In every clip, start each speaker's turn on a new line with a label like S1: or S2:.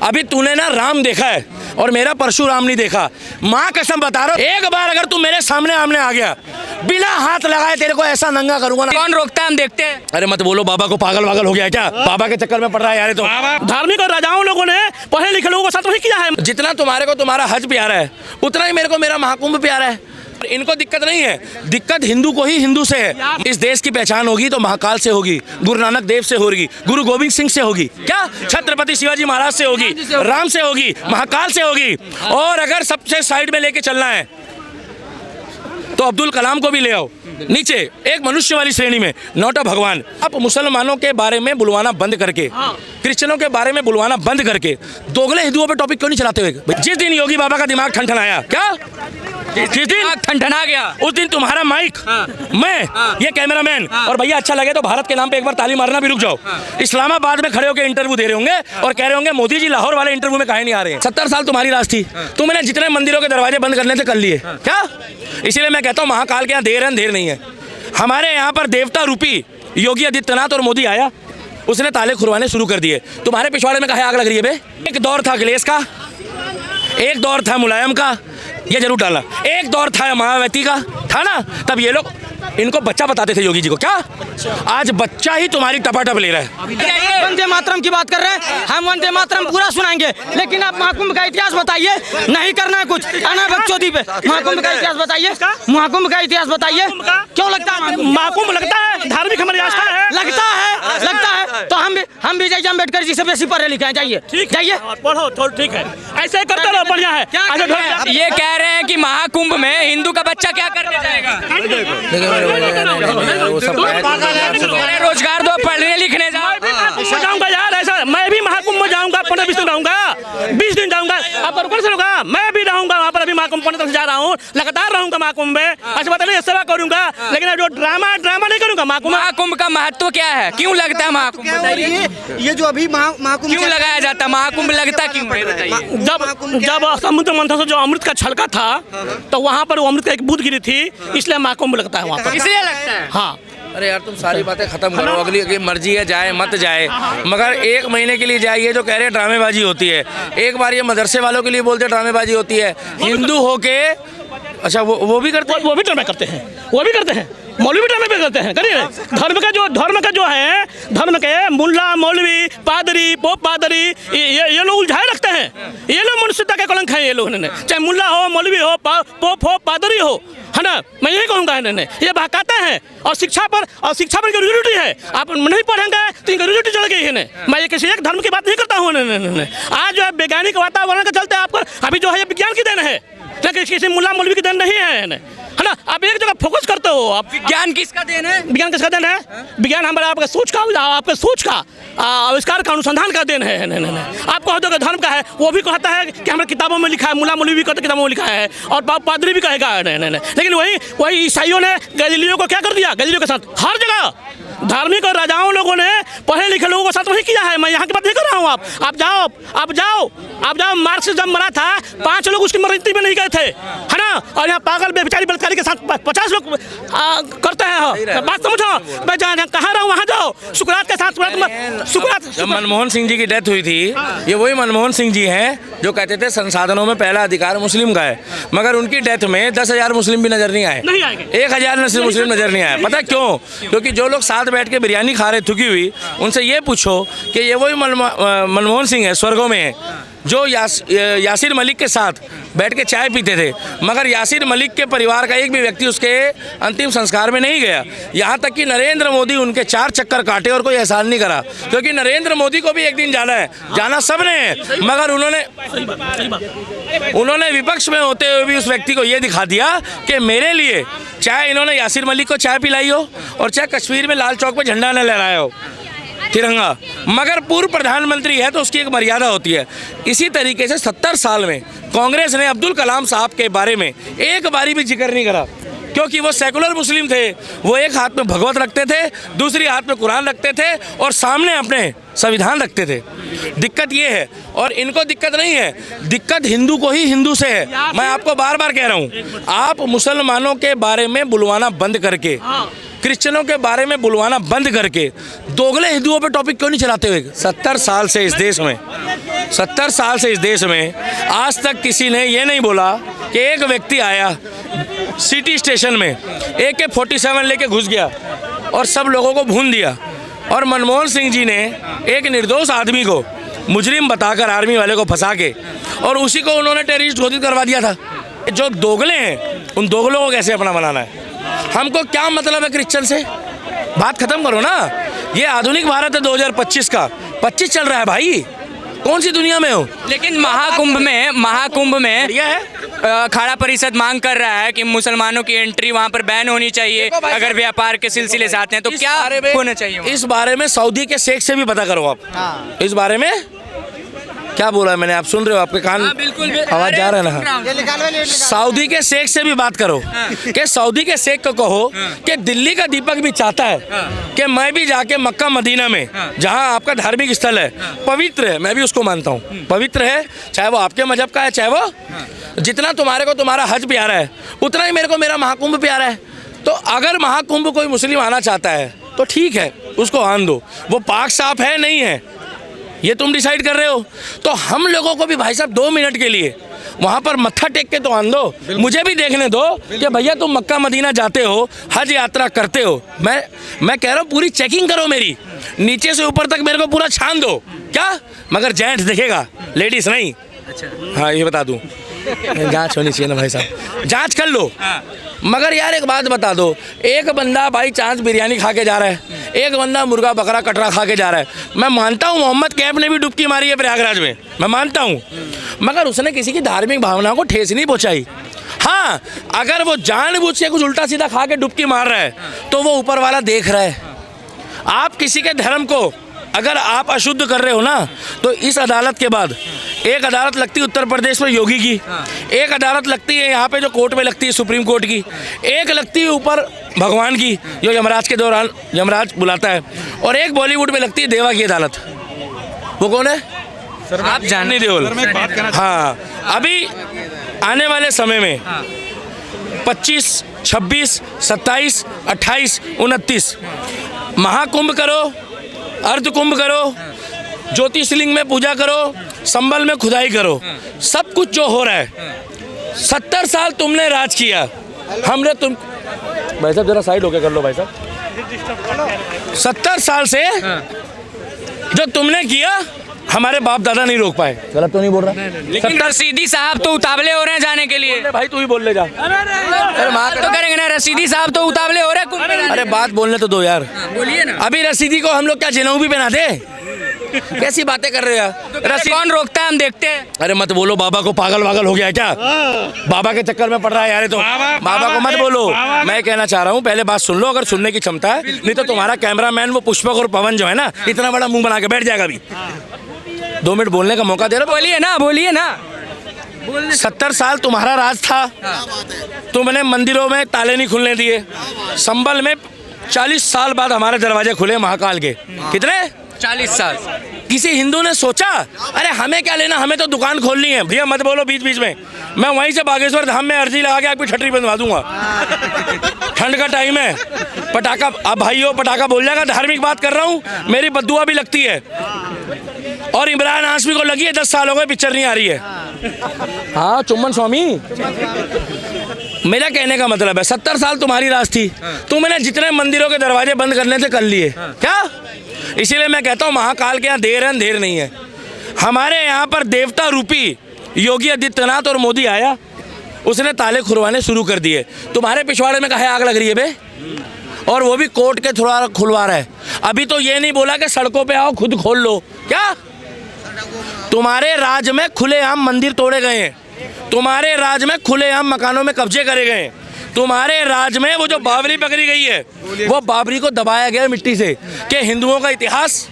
S1: अभी तूने ना राम देखा है और मेरा परशुराम नहीं देखा। माँ कसम बता रहा हूँ, एक बार अगर तू मेरे सामने आमने आ गया, बिना हाथ लगाए तेरे को ऐसा नंगा करूंगा ना।
S2: कौन रोकता है, हम देखते हैं।
S1: अरे मत बोलो, बाबा को पागल वागल हो गया है क्या? बाबा के चक्कर में पड़ रहा है यार। तो
S3: धार्मिक और राजाओं लोगों ने पढ़े लिखे लोगों को साथ नहीं किया है।
S1: जितना तुम्हारे को तुम्हारा हज प्यारा है, उतना ही मेरे को मेरा महाकुंभ प्यारा है। इनको दिक्कत नहीं है, दिक्कत हिंदू को ही हिंदू से है। इस देश की पहचान होगी तो महाकाल से होगी, गुरु नानक देव से होगी, गुरु गोविंद सिंह से होगी, क्या छत्रपति शिवाजी महाराज से होगी, राम से होगी, महाकाल से होगी। और अगर सबसे साइड में लेके चलना है तो अब्दुल कलाम को भी ले आओ नीचे, एक मनुष्य वाली श्रेणी में, नॉट अ भगवान। आप मुसलमानों के बारे में बुलवाना बंद करके, क्रिश्चियनों के बारे में बुलवाना बंद करके दोगले हिंदुओं पे टॉपिक क्यों नहीं चलाते हुए? जिस दिन योगी बाबा का दिमाग ठनठनाया, क्या जिस दिन
S2: ठंडना गया
S1: उस दिन तुम्हारा माइक, मैं, ये कैमरामैन और भैया अच्छा लगे तो भारत के नाम पे एक बार ताली मारना भी रुक जाओ। इस्लामाबाद में खड़े होकर इंटरव्यू दे रहे होंगे और कह रहे होंगे मोदी जी लाहौर वाले इंटरव्यू में काहे नहीं आ रहे हैं। 70 साल तुम्हारी राज थी, तुमने जितने मंदिरों के दरवाजे बंद करने थे कर लिए, क्या? इसीलिए मैं कहता हूँ महाकाल के यहाँ देर है, देर नहीं है। हमारे यहाँ पर देवता रूपी योगी आदित्यनाथ और मोदी आया, उसने ताले खुरवाने शुरू कर दिए। तुम्हारे पिछवाड़े में काहे आग लग रही है बे? एक दौर था अखिलेश का, एक दौर था मुलायम का, ये जरूर डाला, एक दौर था मायावती का, था ना? तब ये लोग इनको बच्चा बताते थे योगी जी को, क्या? आज बच्चा ही तुम्हारी टपाटप ले रहा है।
S4: वंदे मातरम की बात कर रहे हैं, हम वंदे मातरम पूरा सुनाएंगे, लेकिन आप महाकुंभ का इतिहास बताइए। नहीं करना है कुछ, आना बकचोदी पे। महाकुंभ का इतिहास बताइए, महाकुंभ का इतिहास बताइए। क्यों लगता है
S3: महाकुंभ? लगता है धार्मिक हमारी आस्था है।
S4: लगता है तो हम भी जाइए अम्बेडकर जी से बेसी पढ़े लिखे हैं। जाइए जाइए
S3: पढ़ो, थोड़ा ठीक है, ऐसे करते रहो, बढ़िया है।
S2: ये कह रहे हैं कि महाकुंभ में हिंदू का बच्चा क्या करने जाएगा? रोजगार दो, पढ़ने लिखने
S3: जाऊंगा यार, ऐसा मैं भी महाकुंभ में जाऊंगा, 15-20 दिन रहूंगा, 20 दिन जाऊंगा। आप रुकने से होगा, मैं भी रहूंगा वहाँ पर। अभी महाकुंभ पढ़ने तरफ जा रहा हूँ, लगातार रहूंगा महाकुंभ में। अच्छा बता नहीं, सेवा करूंगा, लेकिन जो ड्रामा नहीं करूंगा।
S2: महाकुंभ का महत्व क्या है, क्यों लगता है महाकुंभ?
S4: ये जो अभी महाकुंभ
S2: क्यों लगाया जाता है, महाकुंभ लगता क्यों है?
S3: जब समुद्र मंथन से जो अमृत का छलका था तो वहाँ पर वो अमृत का एक बूंद गिरी थी, इसलिए महाकुंभ लगता है वहाँ पर।
S2: इसलिए लगता है?
S3: हाँ।
S1: अरे यार तुम सारी बातें खत्म करो, अगली मर्जी है जाए मत जाए, मगर 1 महीने के लिए जाइए। जो कह रहे हैं ड्रामेबाजी होती है, एक बार ये मदरसे वालों के लिए बोलते ड्रामेबाजी होती है, हिंदू होके अच्छा वो भी करते हैं,
S3: वो भी ड्रामे करते हैं, वो भी करते हैं, मौलवी ड्रामे भी करते हैं। करिए, धर्म का जो है, धर्म के मुल्ला मौलवी पादरी पोप पादरी ये लोग उलझाए रखते हैं। ये लोग मनुष्यता के कलंक हैं ये लोग, चाहे मुल्ला हो, मौलवी हो, पोप हो, पादरी हो, है ना? मैं यही कहूँगा, इन्होंने ये बहकाते हैं। और शिक्षा पर इनकी ड्यूटी है। आप नहीं पढ़ेंगे तो इनकी ड्यूटी चल गई है। मैं ये किसी एक धर्म की बात नहीं करता हूँ। आज जो है वैज्ञानिक वातावरण के चलते आपको अभी जो है विज्ञान की देन है, लेकिन किसी मुल्ला मौलवी की देन नहीं है ना? आप एक जगह फोकस करते हो। आप
S2: विज्ञान किसका देन है?
S3: विज्ञान किसका देन है? विज्ञान हमारे आपके सोच का आविष्कार का अनुसंधान का देन है। आपको कहते धर्म का है, वो भी कहता है कि हमारे किताबों में लिखा है, मुल्ला मौलवी भी कहते किताबों में लिखा है, और पादरी भी कहेगा। लेकिन वही ईसाइयों ने गैलीलियो को क्या कर दिया? गैलीलियो के साथ हर जगह धार्मिक और राजाओं लोगों ने पढ़े लिखे लोगों को साथ नहीं किया है। मैं यहाँ की बात नहीं कर रहा हूँ। आप जाओ मार्क्स जब मरा था 5 लोग उसकी मृत्यु में नहीं गए थे, है ना? और यहाँ पागल बेचारी बलात्कारी के साथ 50 लोग करते हैं। बात समझो, मैं कहाँ रहा हूँ वहाँ जाओ। सुकरात के साथ
S1: जब मनमोहन सिंह जी की डेथ हुई थी, ये वही मनमोहन सिंह जी हैं जो कहते थे संसाधनों में पहला अधिकार मुस्लिम का है, मगर उनकी डेथ में 10,000 मुस्लिम भी नजर नहीं आए, 1,000 मुस्लिम नजर नहीं आए। पता क्यों? क्योंकि जो लोग साथ बैठ के बिरयानी खा रहे थुकी हुई, उनसे ये पूछो कि ये वही मनमोहन सिंह है स्वर्गों में है जो यासिर मलिक के साथ बैठ के चाय पीते थे, मगर यासिर मलिक के परिवार का एक भी व्यक्ति उसके अंतिम संस्कार में नहीं गया। यहाँ तक कि नरेंद्र मोदी उनके 4 चक्कर काटे और कोई एहसान नहीं करा, क्योंकि नरेंद्र मोदी को भी एक दिन जाना है, जाना सबने है, मगर उन्होंने विपक्ष में होते हुए भी उस व्यक्ति को ये दिखा दिया कि मेरे लिए चाहे इन्होंने यासिर मलिक को चाय पिलाई हो और चाहे कश्मीर में लाल चौक पर झंडा न लहराया हो, तिरंगा, मगर पूर्व प्रधानमंत्री है तो उसकी एक मर्यादा होती है। इसी तरीके से 70 साल में कांग्रेस ने अब्दुल कलाम साहब के बारे में एक बारी भी जिक्र नहीं करा, क्योंकि वो सेकुलर मुस्लिम थे। वो एक हाथ में भगवत रखते थे, दूसरी हाथ में कुरान रखते थे और सामने अपने संविधान रखते थे। दिक्कत ये है, और इनको दिक्कत नहीं है, दिक्कत हिंदू को ही हिंदू से है। मैं आपको बार बार कह रहा हूँ, आप मुसलमानों के बारे में बुलवाना बंद करके क्रिश्चियनों के बारे में बुलवाना बंद करके दोगले हिंदुओं पे टॉपिक क्यों नहीं चलाते हुए? 70 साल से इस देश में 70 साल से इस देश में आज तक किसी ने ये नहीं बोला कि एक व्यक्ति आया सिटी स्टेशन में AK-47 लेके घुस गया और सब लोगों को भून दिया। और मनमोहन सिंह जी ने एक निर्दोष आदमी को मुजरिम बताकर आर्मी वाले को फंसा के और उसी को उन्होंने टेररिस्ट घोषित करवा दिया था। जो दोगले हैं उन दोगलों को कैसे अपना बनाना है? हमको क्या मतलब है क्रिश्चियन से? बात खत्म करो ना। ये आधुनिक भारत है 2025 का, 25 चल रहा है भाई, कौन सी दुनिया में हो?
S2: लेकिन महाकुंभ में
S1: ये है
S2: खाड़ा परिषद मांग कर रहा है कि मुसलमानों की एंट्री वहां पर बैन होनी चाहिए अगर व्यापार के सिलसिले से आते हैं, तो क्या होना चाहिए?
S1: इस बारे में सऊदी के शेख से भी पता करो आप। इस बारे में क्या बोला है मैंने, आप सुन रहे हो? आपके कान
S2: बिल्कुल
S1: आवाज जा रहा है ना? सऊदी के शेख से भी बात करो कि सऊदी के शेख को कहो कि दिल्ली का दीपक भी चाहता है कि मैं भी जाके मक्का मदीना में जहां आपका धार्मिक स्थल है, पवित्र है, मैं भी उसको मानता हूं, पवित्र है, चाहे वो आपके मजहब का है, चाहे वो जितना तुम्हारे को तुम्हारा हज प्यारा है उतना ही मेरे को मेरा महाकुंभ प्यारा है। तो अगर महाकुंभ कोई मुस्लिम आना चाहता है तो ठीक है, उसको आन दो। वो पाक साफ है नहीं है ये तुम डिसाइड कर रहे हो। तो हम लोगों को भी भाई साहब 2 मिनट के लिए वहाँ पर मत्था टेक के तो आन दो, मुझे भी देखने दो कि भैया तुम मक्का मदीना जाते हो, हज यात्रा करते हो। मैं कह रहा हूँ पूरी चेकिंग करो मेरी, नीचे से ऊपर तक मेरे को पूरा छान दो। क्या? मगर जेंट्स देखेगा, लेडीज नहीं। अच्छा हाँ, ये बता दूँ, जांच होनी चाहिए ना भाई साहब, जांच कर लो। मगर यार एक बात बता दो, एक बंदा बाई चांस बिरयानी खा के जा रहा है, एक बंदा मुर्गा बकरा कटरा खा के जा रहा है। मैं मानता हूँ मोहम्मद कैफ ने भी डुबकी मारी है प्रयागराज में, मैं मानता हूँ, मगर उसने किसी की धार्मिक भावनाओं को ठेस नहीं पहुँचाई। हाँ, अगर वो जानबूझ के कुछ उल्टा सीधा खा के डुबकी मार रहा है तो वो ऊपर वाला देख रहा है। आप किसी के धर्म को अगर आप अशुद्ध कर रहे हो ना, तो इस अदालत के बाद एक अदालत लगती है उत्तर प्रदेश में योगी की, एक अदालत लगती है यहाँ पे जो कोर्ट में लगती है सुप्रीम कोर्ट की, एक लगती है ऊपर भगवान की जो यमराज के दौरान यमराज बुलाता है, और एक बॉलीवुड में लगती है देवा की अदालत। वो कौन है?
S2: आप जानने
S1: देओल। हाँ, अभी आने वाले समय में 25, 26, 27, 28, 29 महाकुंभ करो, अर्धकुंभ करो, ज्योतिर्लिंग में पूजा करो, संबल में खुदाई करो, सब कुछ जो हो रहा है। 70 साल तुमने राज किया, हमने तुम भाई साहब जरा साइड होके कर लो भाई साहब। 70 साल से जो तुमने किया हमारे बाप दादा नहीं रोक पाए। गलत तो नहीं बोल रहा?
S2: लेकिन रशीदी साहब तो उतावले हो रहे हैं जाने के लिए।
S1: भाई तू ही बोल ले जा।
S2: अरे बात तो करेंगे ना, रशीदी साहब तो उतावले हो रहे हैं कुंभ में जाने
S1: अरे बात बोलने तो दो यार,
S2: बोलिए ना।
S1: अभी रसीदी को हम लोग क्या जनेऊ भी पहना दे? कैसी बातें कर रहे हो यार?
S2: कौन रोकता है, हम देखते हैं।
S1: अरे मत बोलो, बाबा को पागल वागल हो गया है क्या? बाबा के चक्कर में पड़ रहा है यार। तो बाबा को मत बोलो, मैं कहना चाह रहा हूँ, पहले बात सुन लो अगर सुनने की क्षमता है, नहीं तो तुम्हारा कैमरामैन वो पुष्पक और पवन जो है ना, इतना बड़ा मुंह बना के बैठ जाएगा। अभी 2 मिनट बोलने का मौका दे रहा।
S2: बोलिए ना, बोलिए ना।
S1: 70 साल तुम्हारा राज था, तुमने मंदिरों में ताले नहीं खुलने दिए। संबल में 40 साल बाद हमारे दरवाजे खुले महाकाल के। कितने?
S2: 40 साल।
S1: किसी हिंदू ने सोचा अरे हमें क्या लेना, हमें तो दुकान खोलनी है? भैया मत बोलो बीच बीच में, मैं वहीं से बागेश्वर धाम में अर्जी लगा के आपकी छतरी बंधवा दूंगा। ठंड का टाइम है, पटाखा, अब भाइयों पटाखा बोल जाएगा, धार्मिक बात कर रहा हूँ, मेरी बद्दुआ भी लगती है। और इमरान हाशमी को लगी है 10 साल हो गए पिक्चर नहीं आ रही है। हाँ चुम्बन स्वामी, मेरा कहने का मतलब है 70 साल तुम्हारी राज थी, तुमने जितने मंदिरों के दरवाजे बंद करने थे कर लिए। क्या? इसीलिए मैं कहता हूँ महाकाल के यहाँ देर है अंधेर नहीं है। हमारे यहाँ पर देवता रूपी योगी आदित्यनाथ और मोदी आया, उसने ताले खुलवाने शुरू कर दिए। तुम्हारे पिछवाड़े में काहे आग लग रही है बे? और वो भी कोर्ट के थ्रू खुलवा रहा है। अभी तो ये नहीं बोला कि सड़कों पे आओ खुद खोल लो। क्या? तुम्हारे राज में खुलेआम मंदिर तोड़े गए हैं, तुम्हारे राज में खुलेआम मकानों में कब्जे करे गए हैं, तुम्हारे राज में वो जो बाबरी पकड़ी गई है, वो बाबरी को दबाया गया मिट्टी से कि हिंदुओं का इतिहास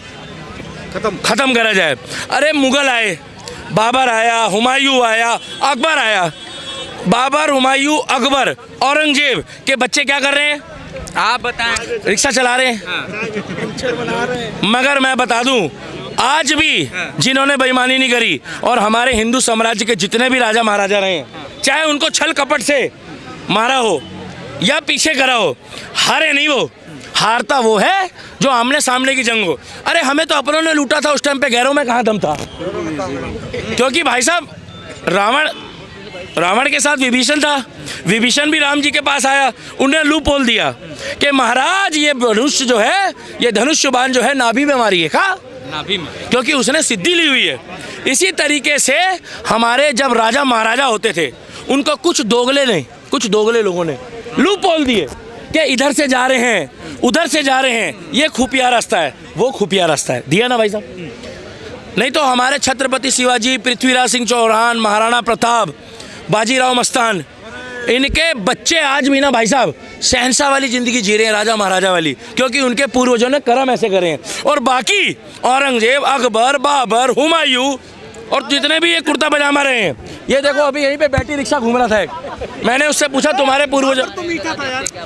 S1: खत्म करा जाए। अरे मुगल आए, बाबर आया, हुमायूं आया, अकबर आया। बाबर, हुमायूं, अकबर, औरंगजेब के बच्चे क्या कर रहे हैं?
S2: आप बताएं।
S1: रिक्शा चला रहे हैं। मगर मैं बता दूं, आज भी जिन्होंने बेईमानी नहीं करी और हमारे हिंदू साम्राज्य के जितने भी राजा महाराजा रहे हैं, चाहे उनको छल कपट से मारा हो, या पीछे खड़ा हो, हारे नहीं वो, हारता वो है जो आमने सामने की जंग हो। अरे हमें तो अपनों ने लूटा था उस टाइम पे, गैरों में कहाँ दम था? क्योंकि भाई साहब रावण के साथ विभीषण था, विभीषण भी राम जी के पास आया, उन्हें लूप पोल दिया कि महाराज ये धनुष जो है, ये धनुष्य बाण जो है नाभि में मारिए, का नाभि में, क्योंकि उसने सिद्धि ली हुई है। इसी तरीके से हमारे जब राजा महाराजा होते थे, उनको कुछ दोगले लोगों ने लूप पोल दिए कि इधर से जा रहे हैं, उधर से जा रहे हैं, ये खुफिया रास्ता है, वो खुफिया रास्ता है, दिया ना भाई साहब? नहीं तो हमारे छत्रपति शिवाजी, पृथ्वीराज सिंह चौहान, महाराणा प्रताप, बाजीराव मस्तान, इनके बच्चे आज भी ना भाई साहब शहंशाह वाली ज़िंदगी जी रहे हैं, राजा महाराजा वाली, क्योंकि उनके पूर्वजों ने कर्म ऐसे करे हैं। और बाकी औरंगजेब, अकबर, बाबर, हुमायूं और जितने भी ये कुर्ता पजामा रहे हैं, ये देखो अभी यहीं पे बैटरी रिक्शा घूम रहा था एक, मैंने उससे पूछा तुम्हारे पूर्वज,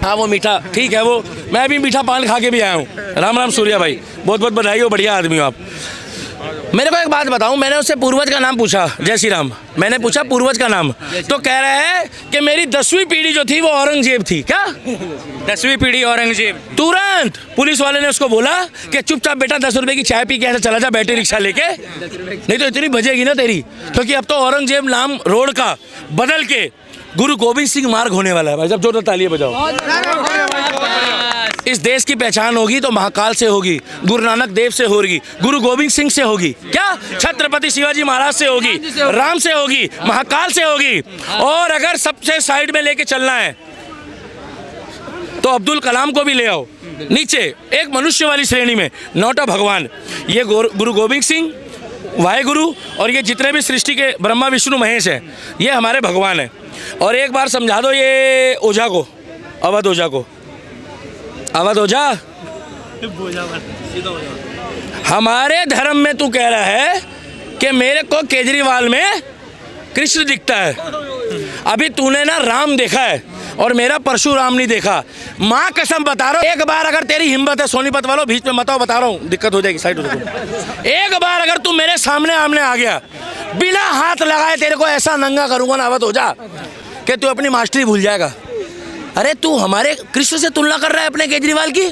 S1: हाँ वो मीठा ठीक है, वो मैं भी मीठा पान खा के भी आया हूँ। राम राम सूर्या भाई, बहुत बहुत बधाई हो, बढ़िया आदमी हो आप। मेरे को एक बात बताऊं, मैंने उससे पूर्वज का नाम पूछा, जय श्री राम, मैंने पूछा पूर्वज का नाम, तो कह रहा है कि मेरी 10वीं पीढ़ी जो थी वो औरंगजेब थी। क्या
S2: 10वीं पीढ़ी औरंगजेब?
S1: तुरंत पुलिस वाले ने उसको बोला कि चुपचाप बेटा 10 रुपए की चाय पी के ऐसे चला जा बैटरी रिक्शा लेके, नहीं तो इतनी बजेगी ना तेरी। क्योंकि अब तो औरंगजेब नाम रोड का बदल के गुरु गोविंद सिंह मार्ग होने वाला है। भाई साहब जोरदार तालियां बजाओ। इस देश की पहचान होगी तो महाकाल से होगी, गुरु नानक देव से होगी, गुरु गोविंद सिंह से होगी, क्या छत्रपति शिवाजी महाराज से होगी, राम से होगी, महाकाल से होगी। और अगर सबसे साइड में लेके चलना है तो अब्दुल कलाम को भी ले आओ नीचे, एक मनुष्य वाली श्रेणी में, नॉट अ भगवान। ये गुरु गोविंद सिंह, वाहेगुरु और ये जितने भी सृष्टि के ब्रह्मा विष्णु महेश हैं, ये हमारे भगवान हैं। और एक बार समझा दो ये ओझा को, अवध ओझा को, अवध ओझा, हमारे धर्म में तू कह रहा है कि मेरे को केजरीवाल में कृष्ण दिखता है, अभी तूने ना राम देखा है और मेरा परशुराम नहीं देखा। माँ कसम बता रहा हूँ, एक बार अगर तेरी हिम्मत है, सोनीपत वालों बीच में मत आओ, बता रहा हूँ दिक्कत हो जाएगी, साइड हो जाएगी। एक बार अगर तू मेरे सामने आमने आ गया, बिना हाथ लगाए तेरे को ऐसा नंगा करूंगा ना अवध ओझा कि तू अपनी मास्टरी भूल जाएगा। अरे तू हमारे कृष्ण से तुलना कर रहा है अपने केजरीवाल की?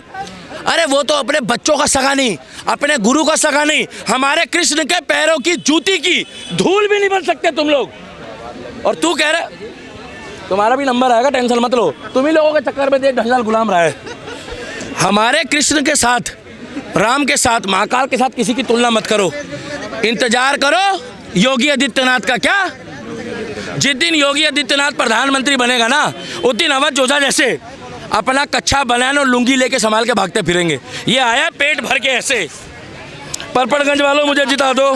S1: अरे वो तो अपने बच्चों का सगा नहीं, अपने गुरु का सगा नहीं, हमारे कृष्ण के पैरों की जूती की धूल भी नहीं बन सकते तुम लोग। और तू कह रहा, तुम्हारा भी नंबर आएगा, टेंशन मत लो, तुम ही लोगों के चक्कर में 1.5 साल गुलाम रहा है। हमारे कृष्ण के साथ, राम के साथ, महाकाल के साथ किसी की तुलना मत करो। इंतजार करो योगी आदित्यनाथ का। क्या जिस दिन योगी आदित्यनाथ प्रधानमंत्री बनेगा ना, उस दिन अवध ओझा जैसे अपना कच्छा बनियान और लुंगी लेके संभाल के भागते फिरेंगे। ये आया पेट भर के ऐसे, परपड़गंज वालों मुझे जिता दो,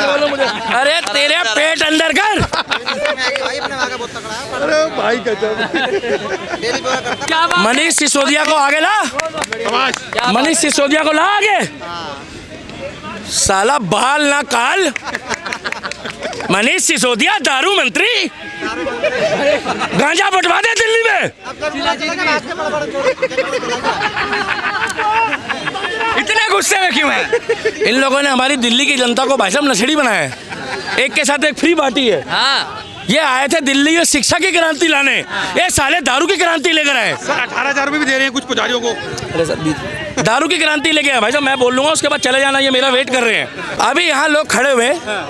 S1: वालों मुझे, अरे तेरे पेट अंदर कर। अरे भाई मनीष सिसोदिया को आगे ला, मनीष सिसोदिया को ला आगे। साला बाल ना काल, मनीष सिसोदिया दारू मंत्री, गांजा बंटवा दे दिल्ली में।
S2: इतने गुस्से में क्यों है?
S1: इन लोगों ने हमारी दिल्ली की जनता को भाई साहब नशेड़ी बनाया है, एक के साथ एक फ्री पार्टी है।
S2: हाँ,
S1: ये आए थे दिल्ली में शिक्षा की क्रांति लाने, ये साले दारू की क्रांति लेकर आए।
S5: 18,000 रुपए भी दे रहे हैं कुछ पुजारियों को।
S1: अरे सर दारू की क्रांति लेके आए भाई साहब, मैं बोल लूंगा उसके बाद चले जाना, ये मेरा वेट कर रहे हैं। अभी यहाँ लोग खड़े हुए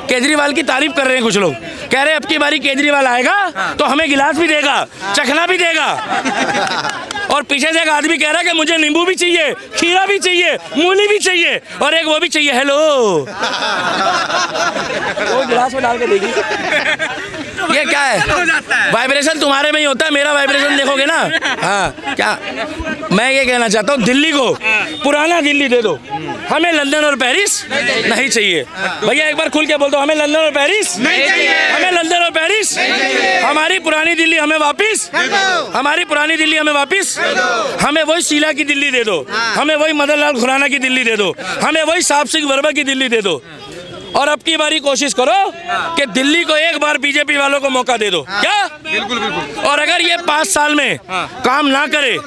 S1: केजरीवाल की तारीफ कर रहे हैं, कुछ लोग कह रहे हैं अब की बारी केजरीवाल आएगा तो हमें गिलास भी देगा, चखना भी देगा। और पीछे से एक आदमी कह रहा है कि मुझे नींबू भी चाहिए, खीरा भी चाहिए, मूली भी चाहिए और एक वो भी चाहिए। हेलो, वो गिलास में डाल के देगी। ये क्या है? वाइब्रेशन तुम्हारे में ही होता है, मेरा वाइब्रेशन देखोगे ना। हाँ, क्या मैं ये कहना चाहता हूँ, दिल्ली को पुराना दिल्ली दे दो, हमें लंदन और पेरिस नहीं चाहिए। भैया एक बार खुल के बोल दो, हमें लंदन और पेरिस नहीं चाहिए, हमें लंदन और पेरिस, हमारी पुरानी दिल्ली हमें वापिस, हमारी पुरानी दिल्ली हमें वापिस, हमें वही शीला की दिल्ली दे दो, हमें वही मदन लाल खुराना की दिल्ली दे दो, हमें वही साहब सिंह वर्मा की दिल्ली दे दो। और अब की बारी कोशिश करो कि दिल्ली को एक बार बीजेपी वालों को मौका दे दो। क्या?
S5: बिल्कुल बिल्कुल।
S1: और अगर ये 5 साल में काम ना करे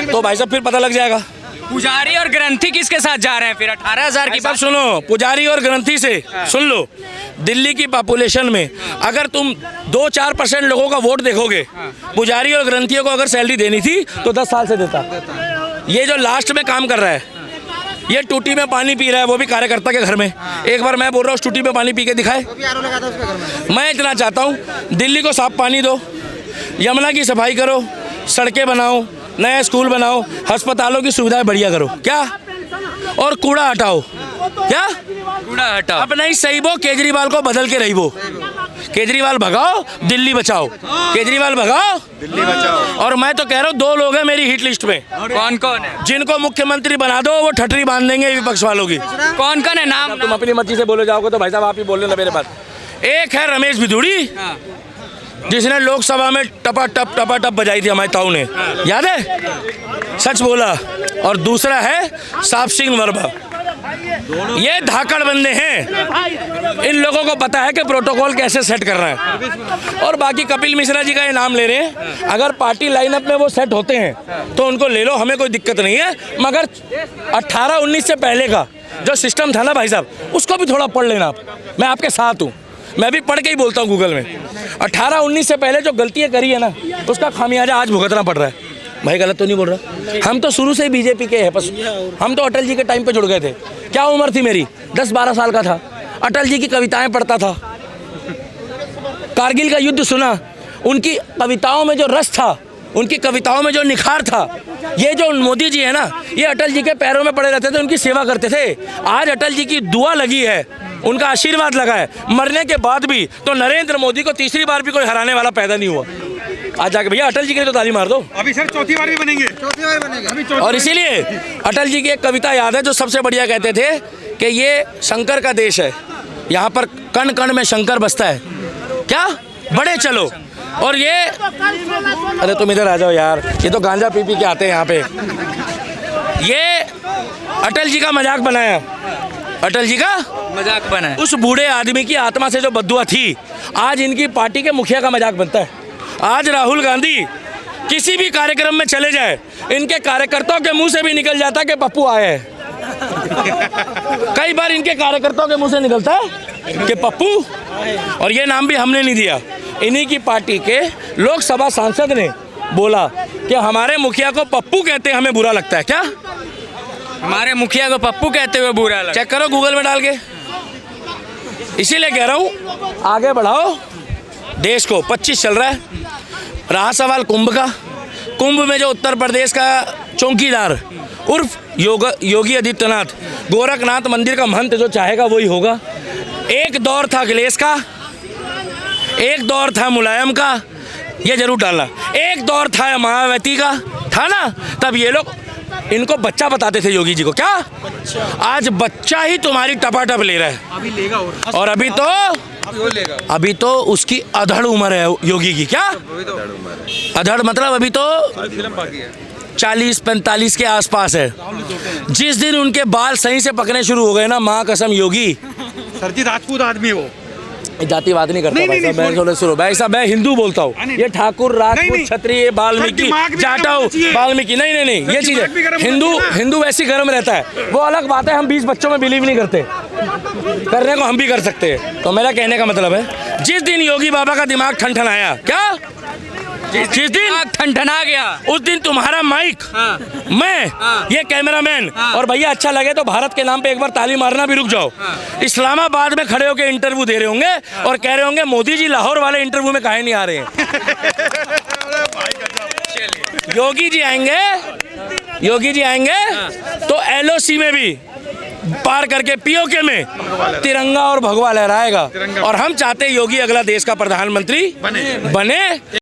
S1: तो भाई साहब फिर पता लग जाएगा।
S2: पुजारी और ग्रंथी किसके साथ जा रहे हैं फिर 18,000 की
S1: सब
S2: बात?
S1: सुनो, पुजारी और ग्रंथी से सुन लो, दिल्ली की पॉपुलेशन में अगर तुम 2-4% लोगों का वोट देखोगे, पुजारी और ग्रंथियों को अगर सैलरी देनी थी तो 10 साल से देता। ये जो लास्ट में काम कर रहा है, ये टूटी में पानी पी रहा है, वो भी कार्यकर्ता के घर में। एक बार मैं बोल रहा हूँ, उस टूटी में पानी पी के दिखाए। मैं इतना चाहता हूँ, दिल्ली को साफ पानी दो, यमुना की सफाई करो, सड़कें बनाओ, नए स्कूल बनाओ, अस्पतालों की सुविधाएं बढ़िया करो, क्या, और कूड़ा हटाओ, क्या,
S2: कूड़ा हटाओ।
S1: अब नहीं सही वो केजरीवाल को बदल के रही वो। केजरीवाल भगाओ, दिल्ली बचाओ, केजरीवाल भगाओ, दिल्ली बचाओ। और मैं तो कह रहा हूँ, 2 लोग हैं मेरी हिट लिस्ट में,
S2: कौन कौन है?
S1: जिनको मुख्यमंत्री बना दो वो ठटरी बांध देंगे विपक्ष वालों की।
S2: कौन कौन है? नाम
S1: तुम अपनी मर्जी से बोले जाओगे तो भाई साहब आप ही बोल लेना मेरे पास। एक है रमेश भिदुड़ी, जिसने लोकसभा में टपा टप बजाई थी हमारे ताऊ ने, याद है, सच बोला। और दूसरा है साफ सिंह वर्मा। ये धाकड़ बंदे हैं, इन लोगों को पता है कि प्रोटोकॉल कैसे सेट करना है। और बाकी कपिल मिश्रा जी का ये नाम ले रहे हैं, अगर पार्टी लाइनअप में वो सेट होते हैं तो उनको ले लो, हमें कोई दिक्कत नहीं है। मगर 18-19 से पहले का जो सिस्टम था ना भाई साहब, उसको भी थोड़ा पढ़ लेना आप। मैं आपके साथ हूँ, मैं भी पढ़ के ही बोलता हूँ गूगल में। 18-19 से पहले जो गलतियाँ करी है ना, उसका खामियाजा आज भुगतना पड़ रहा है। भाई गलत तो नहीं बोल रहा, हम तो शुरू से ही बीजेपी के हैं, बस हम तो अटल जी के टाइम पे जुड़ गए थे। क्या उम्र थी मेरी, 10-12 साल का था, अटल जी की कविताएं पढ़ता था, कारगिल का युद्ध सुना, उनकी कविताओं में जो रस था, उनकी कविताओं में जो निखार था। ये जो मोदी जी है ना, ये अटल जी के पैरों में पड़े रहते थे, उनकी सेवा करते थे। आज अटल जी की दुआ लगी है, उनका आशीर्वाद लगा है, मरने के बाद भी तो नरेंद्र मोदी को तीसरी बार भी कोई हराने वाला पैदा नहीं हुआ। आज जाके भैया अटल जी के लिए तो ताली मार दो।
S5: अभी सर चौथी बार भी बनेंगे, अभी चौथी
S1: और इसीलिए अटल जी की एक कविता याद है जो सबसे बढ़िया कहते थे कि ये शंकर का देश है, यहाँ पर कण कण में शंकर बसता है, क्या, बड़े चलो। और ये, अरे तुम इधर आ जाओ यार, ये तो गांजा पी के आते हैं यहाँ पे। ये अटल जी का मजाक बनाया, अटल जी का
S2: मजाक बना है।
S1: उस बूढ़े आदमी की आत्मा से जो बद्दुआ थी, आज इनकी पार्टी के मुखिया का मजाक बनता है। आज राहुल गांधी किसी भी कार्यक्रम में चले जाए, इनके कार्यकर्ताओं के मुंह से भी निकल जाता कि पप्पू आए हैं। कई बार इनके कार्यकर्ताओं के मुंह से निकलता है कि पप्पू, और ये नाम भी हमने नहीं दिया, इन्हीं की पार्टी के लोकसभा सांसद ने बोला कि हमारे मुखिया को पप्पू कहते हमें बुरा लगता है। क्या,
S2: हमारे मुखिया को पप्पू कहते हुए बुरा लगा?
S1: चेक करो गूगल में डाल के। इसीलिए कह रहा हूँ, आगे बढ़ाओ देश को। 25 चल रहा है, रहा सवाल कुंभ का। कुंभ में जो उत्तर प्रदेश का चौकीदार उर्फ योगी आदित्यनाथ, गोरखनाथ मंदिर का महंत जो चाहेगा वही होगा। एक दौर था अखिलेश का, एक दौर था मुलायम का, ये जरूर डालना, एक दौर था मायावती का, था ना, तब ये लोग इनको बच्चा बताते थे योगी जी को। क्या, आज बच्चा ही तुम्हारी टपाटप ले रहा है,
S5: अभी लेगा
S1: और अभी तो उसकी अधड़ उम्र है योगी की। क्या अधड़ मतलब, अभी तो 40-45 के आसपास है। जिस दिन उनके बाल सही से पकने शुरू हो गए ना, माँ कसम योगी,
S5: सर जी राजपूत आदमी है वो,
S1: जातिवाद नहीं करता भाई साहब, मैं थोड़ा सुनो भाई साहब, मैं हिंदू बोलता हूँ। ये ठाकुर, राजपूत, क्षत्रिय, वाल्मीकि, जाटव, वाल्मीकि, नहीं ये चीज है। हिंदू वैसे गर्म रहता है, वो अलग बात है। हम 20 बच्चों में बिलीव नहीं करते, करने को हम भी कर सकते हैं। तो मेरा कहने का मतलब है, जिस दिन योगी बाबा का दिमाग ठनठनाया, क्या, जिस दिन
S2: ठनठना गया,
S1: उस दिन तुम्हारा माइक, मैं, ये कैमरामैन और भैया अच्छा लगे तो भारत के नाम पे एक बार ताली मारना भी रुक जाओ, इस्लामाबाद में खड़े होकर इंटरव्यू दे रहे होंगे और कह रहे होंगे मोदी जी लाहौर वाले इंटरव्यू में काहे नहीं आ रहे हैं। योगी जी आएंगे तो LOC में भी पार करके POK में तिरंगा और भगवा लहराएगा। और हम चाहते हैं योगी अगला देश का प्रधानमंत्री बने।